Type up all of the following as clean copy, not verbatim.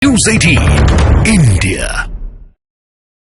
News 18 India.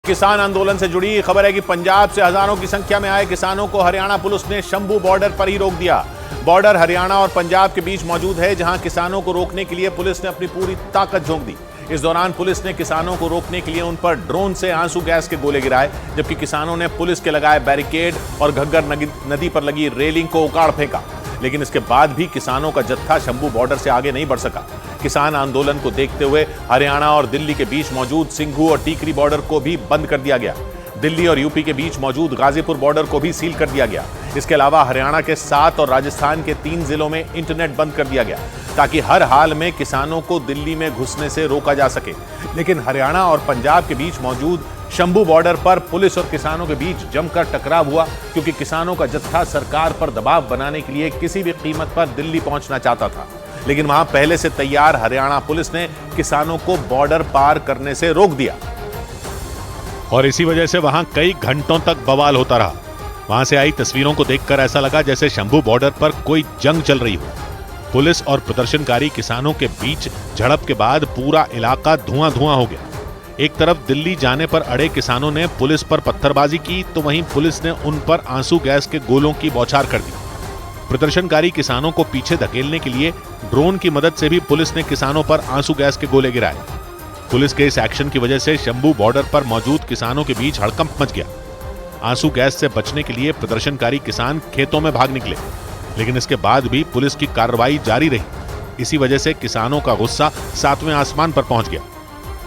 किसान आंदोलन से जुड़ी खबर है कि पंजाब से हजारों की संख्या में आए किसानों को हरियाणा पुलिस ने शंभू बॉर्डर पर ही रोक दिया। बॉर्डर हरियाणा और पंजाब के बीच मौजूद है, जहां किसानों को रोकने के लिए पुलिस ने अपनी पूरी ताकत झोंक दी। इस दौरान पुलिस ने किसानों को रोकने के लिए उन पर ड्रोन से आंसू गैस के गोले गिराए, जबकि किसानों ने पुलिस के लगाए बैरिकेड और घग्गर नदी पर लगी रेलिंग को उखाड़ फेंका। लेकिन इसके बाद भी किसानों का जत्था शंभू बॉर्डर से आगे नहीं बढ़ सका। किसान आंदोलन को देखते हुए हरियाणा और दिल्ली के बीच मौजूद सिंघू और टीकरी बॉर्डर को भी बंद कर दिया गया। दिल्ली और यूपी के बीच मौजूद गाजीपुर बॉर्डर को भी सील कर दिया गया। इसके अलावा हरियाणा के 7 और राजस्थान के 3 जिलों में इंटरनेट बंद कर दिया गया, ताकि हर हाल में किसानों को दिल्ली में घुसने से रोका जा सके। लेकिन हरियाणा और पंजाब के बीच मौजूद शंभू बॉर्डर पर पुलिस और किसानों के बीच जमकर टकराव हुआ, क्योंकि किसानों का जत्था सरकार पर दबाव बनाने के लिए किसी भी कीमत पर दिल्ली पहुंचना चाहता था। लेकिन वहां पहले से तैयार हरियाणा पुलिस ने किसानों को बॉर्डर पार करने से रोक दिया और इसी वजह से वहां कई घंटों तक बवाल होता रहा। वहां से आई तस्वीरों को देखकर ऐसा लगा जैसे शंभू बॉर्डर पर कोई जंग चल रही हो। पुलिस और प्रदर्शनकारी किसानों के बीच झड़प के बाद पूरा इलाका धुआं धुआं हो गया। एक तरफ दिल्ली जाने पर अड़े किसानों ने पुलिस पर पत्थरबाजी की, तो वहीं पुलिस ने उन पर आंसू गैस के गोलों की बौछार कर दी। प्रदर्शनकारी किसानों को पीछे धकेलने के लिए ड्रोन की मदद से भी पुलिस ने किसानों पर आंसू गैस के गोले गिराए। पुलिस के इस एक्शन की वजह से शंभू बॉर्डर पर मौजूद किसानों के बीच हड़कंप मच गया। आंसू गैस से बचने के लिए प्रदर्शनकारी किसान खेतों में भाग निकले, लेकिन इसके बाद भी पुलिस की कार्रवाई जारी रही। इसी वजह से किसानों का गुस्सा 7वें आसमान पर पहुंच गया।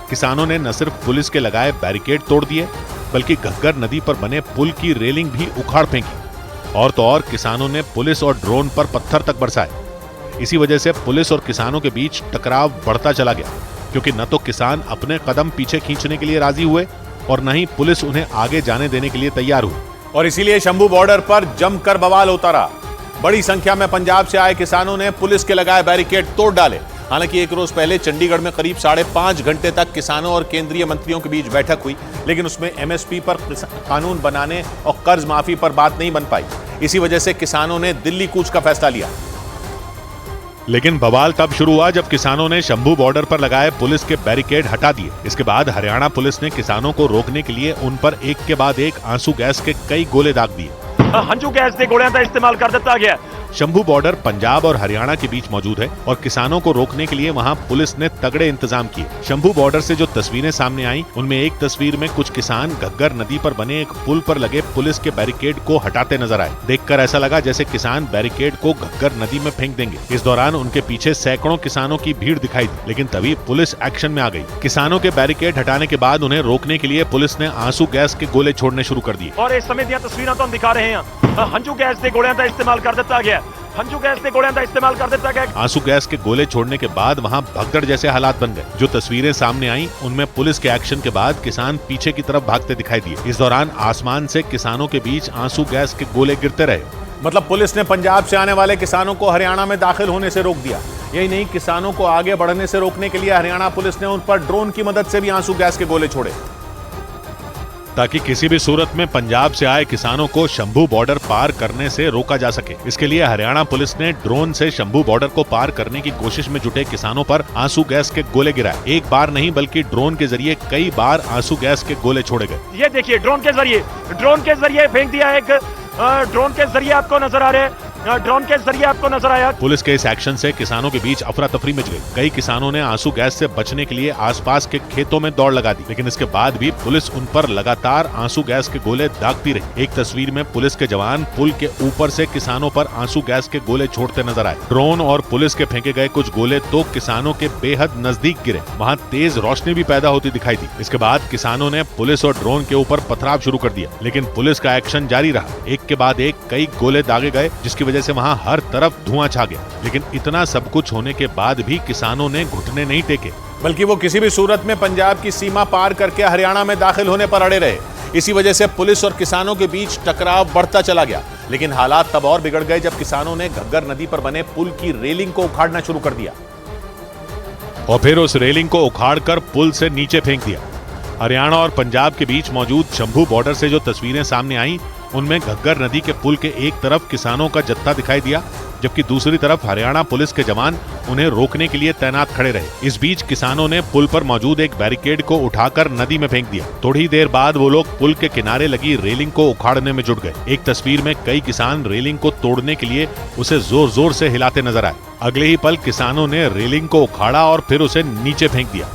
किसानों ने न सिर्फ पुलिस के लगाए बैरिकेड तोड़ दिए, बल्कि घग्गर नदी पर बने पुल की रेलिंग भी उखाड़ फेंकी। और तो और किसानों ने पुलिस और ड्रोन पर पत्थर तक बरसाए। इसी वजह से पुलिस और किसानों के बीच टकराव बढ़ता चला गया, क्योंकि न तो किसान अपने कदम पीछे खींचने के लिए राजी हुए और न ही पुलिस उन्हें आगे जाने देने के लिए तैयार हुई। और इसीलिए शंभू बॉर्डर पर जमकर बवाल होता रहा। बड़ी संख्या में पंजाब से आए किसानों ने पुलिस के लगाए बैरिकेड तोड़ डाले। हालांकि एक रोज पहले चंडीगढ़ में करीब 5.5 घंटे तक किसानों और केंद्रीय मंत्रियों के बीच बैठक हुई, लेकिन उसमें एमएसपी पर कानून बनाने और कर्ज माफी पर बात नहीं बन पाई। इसी वजह से किसानों ने दिल्ली कूच का फैसला लिया। लेकिन बवाल तब शुरू हुआ जब किसानों ने शंभू बॉर्डर पर लगाए पुलिस के बैरिकेड हटा दिए। इसके बाद हरियाणा पुलिस ने किसानों को रोकने के लिए उन पर एक के बाद एक आंसू गैस के कई गोले दाग दिए। हंजू गैस के गोलियां का इस्तेमाल कर दिया गया। शंभू बॉर्डर पंजाब और हरियाणा के बीच मौजूद है और किसानों को रोकने के लिए वहां पुलिस ने तगड़े इंतजाम किए। शंभू बॉर्डर से जो तस्वीरें सामने आई, उनमें एक तस्वीर में कुछ किसान घग्गर नदी पर बने एक पुल पर लगे पुलिस के बैरिकेड को हटाते नजर आए। देखकर ऐसा लगा जैसे किसान बैरिकेड को घग्गर नदी में फेंक देंगे। इस दौरान उनके पीछे सैकड़ों किसानों की भीड़ दिखाई दी, लेकिन तभी पुलिस एक्शन में आ गई। किसानों के बैरिकेड हटाने के बाद उन्हें रोकने के लिए पुलिस ने आंसू गैस के गोले छोड़ने शुरू कर दिए। और इस समय दी तस्वीरें तो हम दिखा रहे हैं। हंजू गैस के गोलियां का इस्तेमाल कर दिया गया। हंजू गैस के गोलियां का इस्तेमाल कर दिया गया। आंसू गैस के गोले छोड़ने के बाद वहां भगदड़ जैसे हालात बन गए। जो तस्वीरें सामने आई, उनमें पुलिस के एक्शन के बाद किसान पीछे की तरफ भागते दिखाई दिए। इस दौरान आसमान से किसानों के बीच आंसू गैस के गोले गिरते रहे। मतलब पुलिस ने पंजाब से आने वाले किसानों को हरियाणा में दाखिल होने से रोक दिया। यही नहीं, किसानों को आगे बढ़ने से रोकने के लिए हरियाणा पुलिस ने उन पर ड्रोन की मदद से भी आंसू गैस के गोले छोड़े, ताकि किसी भी सूरत में पंजाब से आए किसानों को शंभू बॉर्डर पार करने से रोका जा सके। इसके लिए हरियाणा पुलिस ने ड्रोन से शंभू बॉर्डर को पार करने की कोशिश में जुटे किसानों पर आंसू गैस के गोले गिराए। एक बार नहीं, बल्कि ड्रोन के जरिए कई बार आंसू गैस के गोले छोड़े गए। ये देखिए, ड्रोन के जरिए फेंक दिया। एक ड्रोन के जरिए आपको नजर आ रहे हैं। ड्रोन के जरिए आपको नजर आया। पुलिस के इस एक्शन से किसानों के बीच अफरा तफरी मच गई। कई किसानों ने आंसू गैस से बचने के लिए आसपास के खेतों में दौड़ लगा दी, लेकिन इसके बाद भी पुलिस उन पर लगातार आंसू गैस के गोले दागती रही। एक तस्वीर में पुलिस के जवान पुल के ऊपर से किसानों पर आंसू गैस के गोले छोड़ते नजर आए। ड्रोन और पुलिस के फेंके गए कुछ गोले तो किसानों के बेहद नजदीक गिरे। वहाँ तेज रोशनी भी पैदा होती दिखाई दी। इसके बाद किसानों ने पुलिस और ड्रोन के ऊपर पथराव शुरू कर दिया, लेकिन पुलिस का एक्शन जारी रहा। एक के बाद एक कई गोले दागे गए, जिसकी वजह से वहाँ हर तरफ धुआं छा गया। लेकिन इतना सब कुछ होने के बाद भी किसानों ने घुटने नहीं टेके, बल्कि वो किसी भी सूरत में पंजाब की सीमा पार करके हरियाणा में दाखिल होने पर अड़े रहे। इसी वजह से पुलिस और किसानों के बीच टकराव बढ़ता चला गया। लेकिन हालात तब और बिगड़ गए जब किसानों ने घग्गर नदी पर बने पुल की रेलिंग को उखाड़ना शुरू कर दिया और फिर उस रेलिंग को उखाड़कर पुल से नीचे फेंक दिया। हरियाणा और पंजाब के बीच मौजूद शंभू बॉर्डर से जो तस्वीरें सामने आई, उनमें घग्गर नदी के पुल के एक तरफ किसानों का जत्था दिखाई दिया जबकि दूसरी तरफ हरियाणा पुलिस के जवान उन्हें रोकने के लिए तैनात खड़े रहे। इस बीच किसानों ने पुल पर मौजूद एक बैरिकेड को उठाकर नदी में फेंक दिया। थोड़ी देर बाद वो लोग पुल के किनारे लगी रेलिंग को उखाड़ने में जुट गए। एक तस्वीर में कई किसान रेलिंग को तोड़ने के लिए उसे जोर जोर से हिलाते नजर आए। अगले ही पल किसानों ने रेलिंग को उखाड़ा और फिर उसे नीचे फेंक दिया।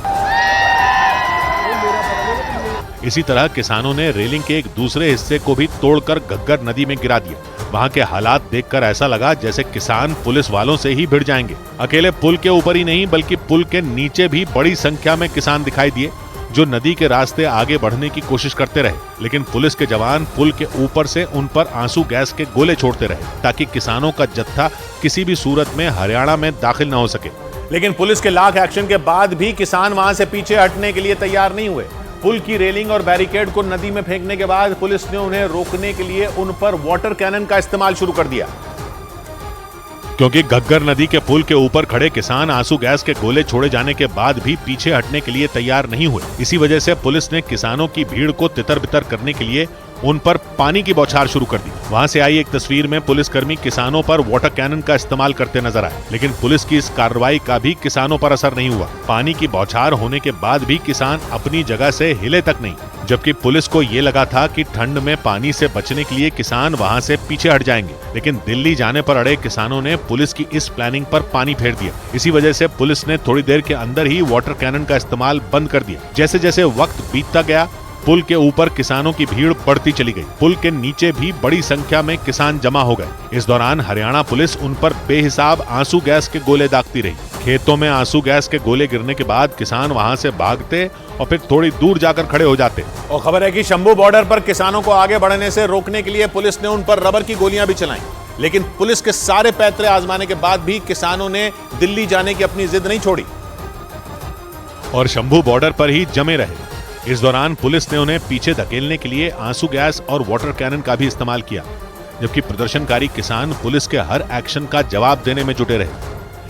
इसी तरह किसानों ने रेलिंग के एक दूसरे हिस्से को भी तोड़कर घग्गर नदी में गिरा दिया। वहां के हालात देखकर ऐसा लगा जैसे किसान पुलिस वालों से ही भिड़ जाएंगे। अकेले पुल के ऊपर ही नहीं बल्कि पुल के नीचे भी बड़ी संख्या में किसान दिखाई दिए, जो नदी के रास्ते आगे बढ़ने की कोशिश करते रहे, लेकिन पुलिस के जवान पुल के ऊपर से उन पर आंसू गैस के गोले छोड़ते रहे ताकि किसानों का जत्था किसी भी सूरत में हरियाणा में दाखिल न हो सके। लेकिन पुलिस के लाख एक्शन के बाद भी किसान वहां से पीछे हटने के लिए तैयार नहीं हुए। पुल की रेलिंग और बैरिकेड को नदी में फेंकने के बाद पुलिस ने उन्हें रोकने के लिए उन पर वाटर कैनन का इस्तेमाल शुरू कर दिया। क्योंकि घग्गर नदी के पुल के ऊपर खड़े किसान आंसू गैस के गोले छोड़े जाने के बाद भी पीछे हटने के लिए तैयार नहीं हुए। इसी वजह से पुलिस ने किसानों की भीड़ को तितर-बितर करने के लिए उन पर पानी की बौछार शुरू कर दी। वहां से आई एक तस्वीर में पुलिसकर्मी किसानों पर वाटर कैनन का इस्तेमाल करते नजर आए, लेकिन पुलिस की इस कार्रवाई का भी किसानों पर असर नहीं हुआ। पानी की बौछार होने के बाद भी किसान अपनी जगह से हिले तक नहीं, जबकि पुलिस को ये लगा था कि ठंड में पानी से बचने के लिए किसान वहां से पीछे हट जाएंगे, लेकिन दिल्ली जाने पर अड़े किसानों ने पुलिस की इस प्लानिंग पर पानी फेर दिया। इसी वजह से पुलिस ने थोड़ी देर के अंदर ही वाटर कैनन का इस्तेमाल बंद कर दिया। जैसे जैसे वक्त बीतता गया, पुल के ऊपर किसानों की भीड़ बढ़ती चली गई। पुल के नीचे भी बड़ी संख्या में किसान जमा हो गए। इस दौरान हरियाणा पुलिस उन पर बेहिसाब आंसू गैस के गोले दागती रही। खेतों में आंसू गैस के गोले गिरने के बाद किसान वहां से भागते और फिर थोड़ी दूर जाकर खड़े हो जाते। और खबर है कि शंभू बॉर्डर पर किसानों को आगे बढ़ने से रोकने के लिए पुलिस ने उन पर रबर की गोलियां भी चलाई, लेकिन पुलिस के सारे पैतरे आजमाने के बाद भी किसानों ने दिल्ली जाने की अपनी जिद नहीं छोड़ी और शंभू बॉर्डर पर ही जमे रहे। इस दौरान पुलिस ने उन्हें पीछे धकेलने के लिए आंसू गैस और वाटर कैनन का भी इस्तेमाल किया, जबकि प्रदर्शनकारी किसान पुलिस के हर एक्शन का जवाब देने में जुटे रहे।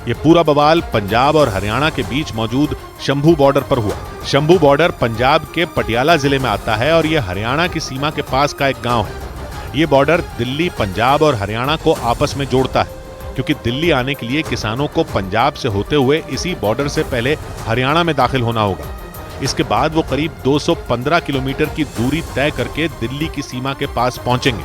ये पूरा बवाल पंजाब और हरियाणा के बीच मौजूद शंभू बॉर्डर पर हुआ। शंभू बॉर्डर पंजाब के पटियाला जिले में आता है और ये हरियाणा की सीमा के पास का एक गांव है। ये बॉर्डर दिल्ली, पंजाब और हरियाणा को आपस में जोड़ता है, क्योंकि दिल्ली आने के लिए किसानों को पंजाब से होते हुए इसी बॉर्डर से पहले हरियाणा में दाखिल होना होगा। इसके बाद वो करीब 215 किलोमीटर की दूरी तय करके दिल्ली की सीमा के पास पहुंचेंगे।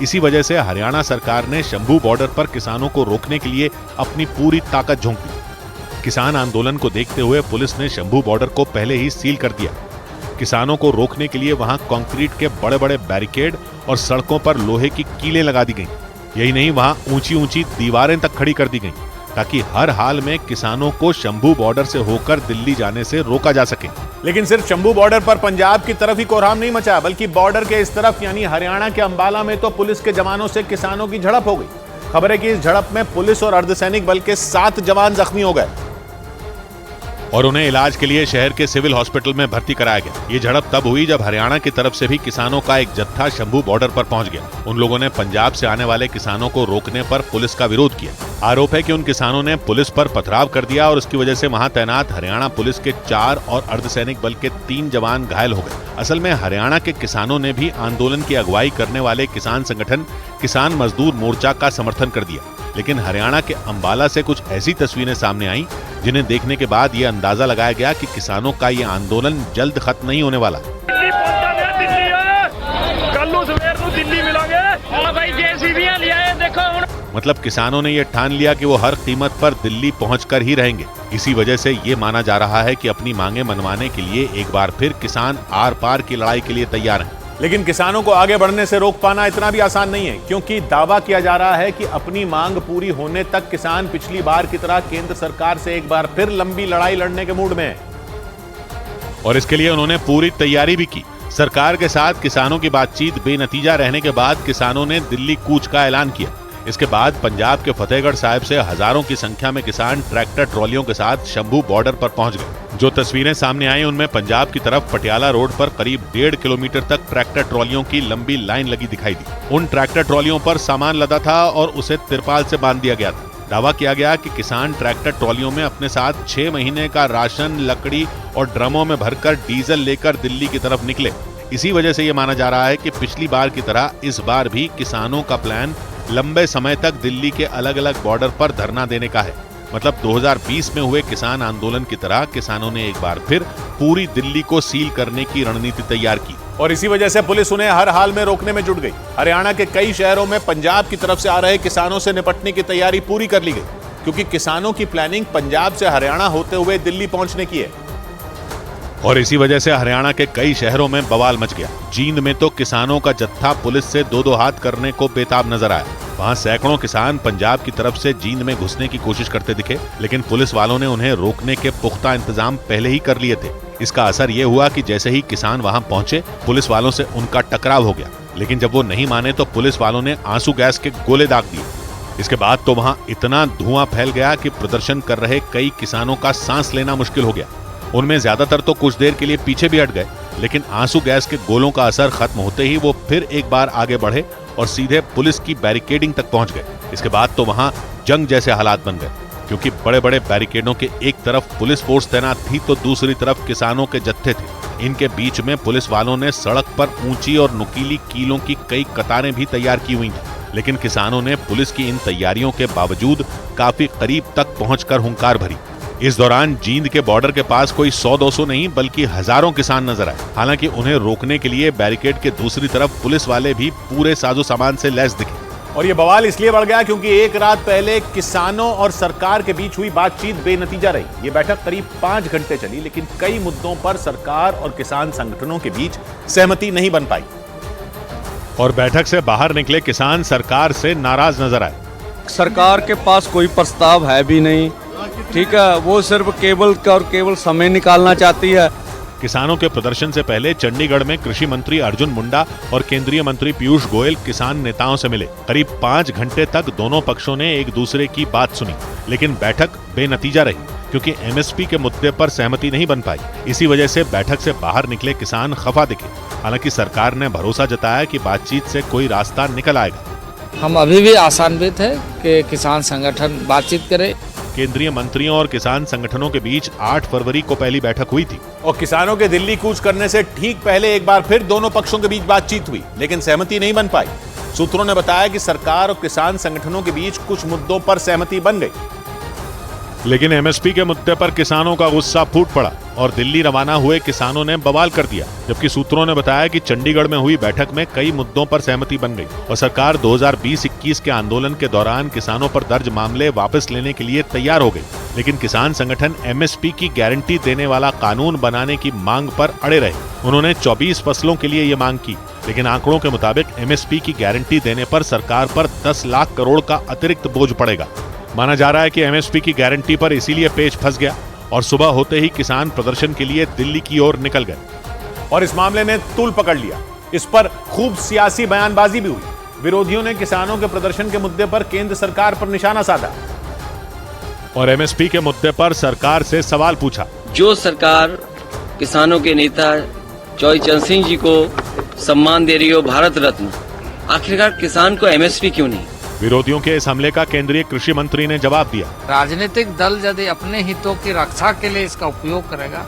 इसी वजह से हरियाणा सरकार ने शंभू बॉर्डर पर किसानों को रोकने के लिए अपनी पूरी ताकत झोंक दी। किसान आंदोलन को देखते हुए पुलिस ने शंभू बॉर्डर को पहले ही सील कर दिया। किसानों को रोकने के लिए वहां कंक्रीट के बड़े बड़े बैरिकेड और सड़कों पर लोहे की कीलें लगा दी गईं। यही नहीं, वहां ऊंची ऊंची दीवारें तक खड़ी कर दी गईं ताकि हर हाल में किसानों को शंभू बॉर्डर से होकर दिल्ली जाने से रोका जा सके। लेकिन सिर्फ शंभू बॉर्डर पर पंजाब की तरफ ही कोहराम नहीं मचा, बल्कि बॉर्डर के इस तरफ यानी हरियाणा के अंबाला में तो पुलिस के जवानों से किसानों की झड़प हो गई। खबर है कि इस झड़प में पुलिस और अर्धसैनिक बल के 7 जवान जख्मी हो गए और उन्हें इलाज के लिए शहर के सिविल हॉस्पिटल में भर्ती कराया गया। ये झड़प तब हुई जब हरियाणा की तरफ से भी किसानों का एक जत्था शंभू बॉर्डर पर पहुंच गया। उन लोगों ने पंजाब से आने वाले किसानों को रोकने पर पुलिस का विरोध किया। आरोप है कि उन किसानों ने पुलिस पर पथराव कर दिया और उसकी वजह से वहां तैनात हरियाणा पुलिस के 4 और अर्धसैनिक बल के 3 जवान घायल हो गए। असल में हरियाणा के किसानों ने भी आंदोलन की अगुवाई करने वाले किसान संगठन किसान मजदूर मोर्चा का समर्थन कर दिया, लेकिन हरियाणा के अंबाला से कुछ ऐसी तस्वीरें सामने आई जिन्हें देखने के बाद ये अंदाजा लगाया गया कि किसानों का ये आंदोलन जल्द खत्म नहीं होने वाला। मतलब किसानों ने ये ठान लिया कि वो हर कीमत पर दिल्ली पहुंचकर ही रहेंगे। इसी वजह से ये माना जा रहा है कि अपनी मांगे मनवाने के लिए एक बार फिर किसान आर पार की लड़ाई के लिए तैयार हैं। लेकिन किसानों को आगे बढ़ने से रोक पाना इतना भी आसान नहीं है, क्योंकि दावा किया जा रहा है कि अपनी मांग पूरी होने तक किसान पिछली बार की तरह केंद्र सरकार से एक बार फिर लंबी लड़ाई लड़ने के मूड में है। और इसके लिए उन्होंने पूरी तैयारी भी की। सरकार के साथ किसानों की बातचीत बेनतीजा रहने के बाद किसानों ने दिल्ली कूच का ऐलान किया। इसके बाद पंजाब के फतेहगढ़ साहिब से हजारों की संख्या में किसान ट्रैक्टर ट्रॉलियों के साथ शंभू बॉर्डर पर पहुंच गए। जो तस्वीरें सामने आई उनमें पंजाब की तरफ पटियाला रोड पर करीब 1.5 किलोमीटर तक ट्रैक्टर ट्रॉलियों की लंबी लाइन लगी दिखाई दी। उन ट्रैक्टर ट्रॉलियों पर सामान लदा था और उसे तिरपाल से बांध दिया गया था। दावा किया गया कि किसान ट्रैक्टर ट्रॉलियों में अपने साथ 6 महीने का राशन, लकड़ी और ड्रमों में भरकर डीजल लेकर दिल्ली की तरफ निकले। इसी वजह से ये माना जा रहा है कि पिछली बार की तरह इस बार भी किसानों का प्लान लंबे समय तक दिल्ली के अलग अलग बॉर्डर पर धरना देने का है। मतलब 2020 में हुए किसान आंदोलन की तरह किसानों ने एक बार फिर पूरी दिल्ली को सील करने की रणनीति तैयार की और इसी वजह से पुलिस उन्हें हर हाल में रोकने में जुट गई। हरियाणा के कई शहरों में पंजाब की तरफ से आ रहे किसानों से निपटने की तैयारी पूरी कर ली गई, क्योंकि किसानों की प्लानिंग पंजाब से हरियाणा होते हुए दिल्ली पहुंचने की है। और इसी वजह से हरियाणा के कई शहरों में बवाल मच गया। जींद में तो किसानों का जत्था पुलिस से दो दो हाथ करने को बेताब नजर आया। वहां सैकड़ों किसान पंजाब की तरफ से जींद में घुसने की कोशिश करते दिखे, लेकिन पुलिस वालों ने उन्हें रोकने के पुख्ता इंतजाम पहले ही कर लिए थे। इसका असर ये हुआ कि जैसे ही किसान वहां पहुंचे, पुलिस वालों से उनका टकराव हो गया। लेकिन जब वो नहीं माने तो पुलिस वालों ने आंसू गैस के गोले दाग दिए। इसके बाद तो वहां इतना धुआं फैल गया कि प्रदर्शन कर रहे कई किसानों का सांस लेना मुश्किल हो गया। उनमें ज्यादातर तो कुछ देर के लिए पीछे भी हट गए, लेकिन आंसू गैस के गोलों का असर खत्म होते ही वो फिर एक बार आगे बढ़े और सीधे पुलिस की बैरिकेडिंग तक पहुंच गए। इसके बाद तो वहां जंग जैसे हालात बन गए, क्योंकि बड़े बड़े बैरिकेडों के एक तरफ पुलिस फोर्स तैनात थी तो दूसरी तरफ किसानों के जत्थे थे। इनके बीच में पुलिस वालों ने सड़क पर ऊंची और नुकीली कीलों की कई कतारें भी तैयार की हुई थी, लेकिन किसानों ने पुलिस की इन तैयारियों के बावजूद काफी करीब तक पहुंचकर हुंकार भरी। इस दौरान जींद के बॉर्डर के पास कोई 100-200 नहीं बल्कि हजारों किसान नजर आए। हालांकि उन्हें रोकने के लिए बैरिकेड के दूसरी तरफ पुलिस वाले भी पूरे साजो सामान से लैस दिखे। और ये बवाल इसलिए बढ़ गया क्योंकि एक रात पहले किसानों और सरकार के बीच हुई बातचीत बेनतीजा रही। ये बैठक करीब 5 घंटे चली, लेकिन कई मुद्दों पर सरकार और किसान संगठनों के बीच सहमति नहीं बन पाई। और बैठक से बाहर निकले किसान सरकार से नाराज नजर आए। सरकार के पास कोई प्रस्ताव है भी नहीं, ठीक है, वो सिर्फ केवल समय निकालना चाहती है। किसानों के प्रदर्शन से पहले चंडीगढ़ में कृषि मंत्री अर्जुन मुंडा और केंद्रीय मंत्री पीयूष गोयल किसान नेताओं से मिले। करीब 5 घंटे तक दोनों पक्षों ने एक दूसरे की बात सुनी, लेकिन बैठक बेनतीजा रही क्योंकि एमएसपी के मुद्दे पर सहमति नहीं बन पाई। इसी वजह से बैठक से बाहर निकले किसान खफा दिखे। हालांकि सरकार ने भरोसा जताया कि बातचीत से कोई रास्ता निकल आएगा। हम अभी भी आशान्वित है कि किसान संगठन बातचीत करे। केंद्रीय मंत्रियों और किसान संगठनों के बीच 8 फरवरी को पहली बैठक हुई थी और किसानों के दिल्ली कूच करने से ठीक पहले एक बार फिर दोनों पक्षों के बीच बातचीत हुई, लेकिन सहमति नहीं बन पाई। सूत्रों ने बताया कि सरकार और किसान संगठनों के बीच कुछ मुद्दों पर सहमति बन गई, लेकिन एमएसपी के मुद्दे पर किसानों का गुस्सा फूट पड़ा और दिल्ली रवाना हुए किसानों ने बवाल कर दिया। जबकि सूत्रों ने बताया कि चंडीगढ़ में हुई बैठक में कई मुद्दों पर सहमति बन गई और सरकार 2020-21 के आंदोलन के दौरान किसानों पर दर्ज मामले वापस लेने के लिए तैयार हो गई। लेकिन किसान संगठन एमएसपी की गारंटी देने वाला कानून बनाने की मांग पर अड़े रहे। उन्होंने 24 फसलों के लिए ये मांग की, लेकिन आंकड़ों के मुताबिक एमएसपी की गारंटी देने पर सरकार पर 10 लाख करोड़ का अतिरिक्त बोझ पड़ेगा। माना जा रहा है कि एमएसपी की गारंटी पर इसीलिए पेच फंस गया और सुबह होते ही किसान प्रदर्शन के लिए दिल्ली की ओर निकल गए और इस मामले ने तूल पकड़ लिया। इस पर खूब सियासी बयानबाजी भी हुई। विरोधियों ने किसानों के प्रदर्शन के मुद्दे पर केंद्र सरकार पर निशाना साधा और एमएसपी के मुद्दे पर सरकार से सवाल पूछा। जो सरकार किसानों के नेता चौधरी चरण सिंह जी को सम्मान दे रही हो, भारत रत्न, आखिरकार किसान को एमएसपी क्यों नहीं? विरोधियों के इस हमले का केंद्रीय कृषि मंत्री ने जवाब दिया। राजनीतिक दल यदि अपने हितों की रक्षा के लिए इसका उपयोग करेगा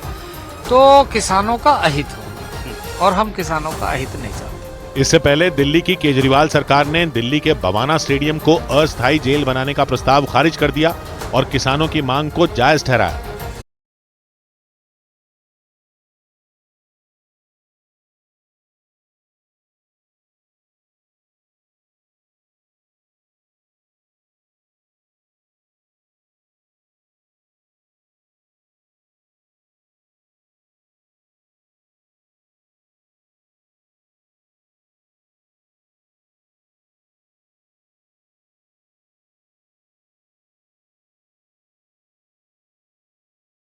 तो किसानों का अहित होगा और हम किसानों का अहित नहीं चाहते। इससे पहले दिल्ली की केजरीवाल सरकार ने दिल्ली के बवाना स्टेडियम को अस्थायी जेल बनाने का प्रस्ताव खारिज कर दिया और किसानों की मांग को जायज ठहराया।